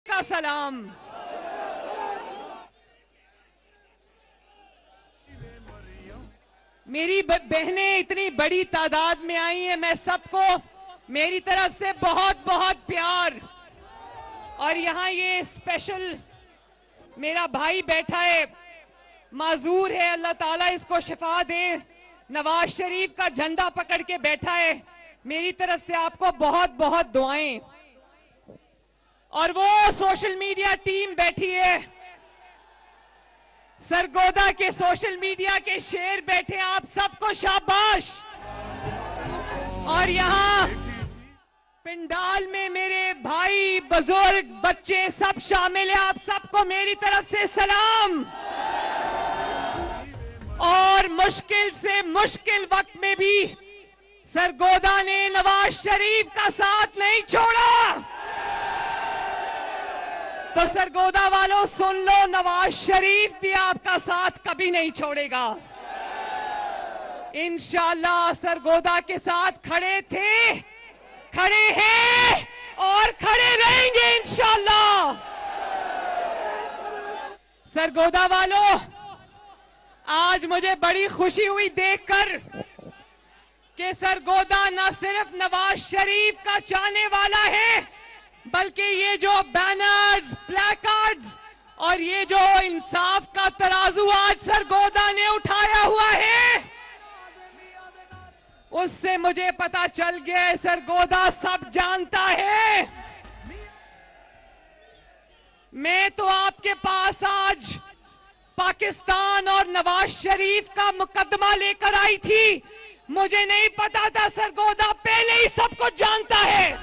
का सलाम। मेरी बहनें इतनी बड़ी तादाद में आई हैं, मैं सबको मेरी तरफ से बहुत बहुत प्यार। और यहाँ ये स्पेशल मेरा भाई बैठा है, माजूर है, अल्लाह ताला इसको शिफा दे, नवाज शरीफ का झंडा पकड़ के बैठा है। मेरी तरफ से आपको बहुत बहुत दुआएं। और वो सोशल मीडिया टीम बैठी है, सरगोदा के सोशल मीडिया के शेर बैठे, आप सबको शाबाश। और यहाँ पिंडाल में मेरे भाई, बुजुर्ग, बच्चे सब शामिल हैं, आप सबको मेरी तरफ से सलाम। और मुश्किल से मुश्किल वक्त में भी सरगोदा ने नवाज शरीफ का साथ नहीं छोड़ा। तो सरगोदा वालों सुन लो, नवाज शरीफ भी आपका साथ कभी नहीं छोड़ेगा। इंशाअल्लाह सरगोदा के साथ खड़े थे, खड़े हैं और खड़े रहेंगे इंशाअल्लाह। सरगोदा वालों, आज मुझे बड़ी खुशी हुई देखकर कि सरगोदा न सिर्फ नवाज शरीफ का चाहने वाला है, बल्कि ये जो बैनर्स, प्लेकार्ड्स और ये जो इंसाफ का तराजू आज सरगोदा ने उठाया हुआ है, उससे मुझे पता चल गया सरगोदा सब जानता है। मैं तो आपके पास आज पाकिस्तान और नवाज शरीफ का मुकदमा लेकर आई थी, मुझे नहीं पता था सरगोदा पहले ही सब कुछ जानता है।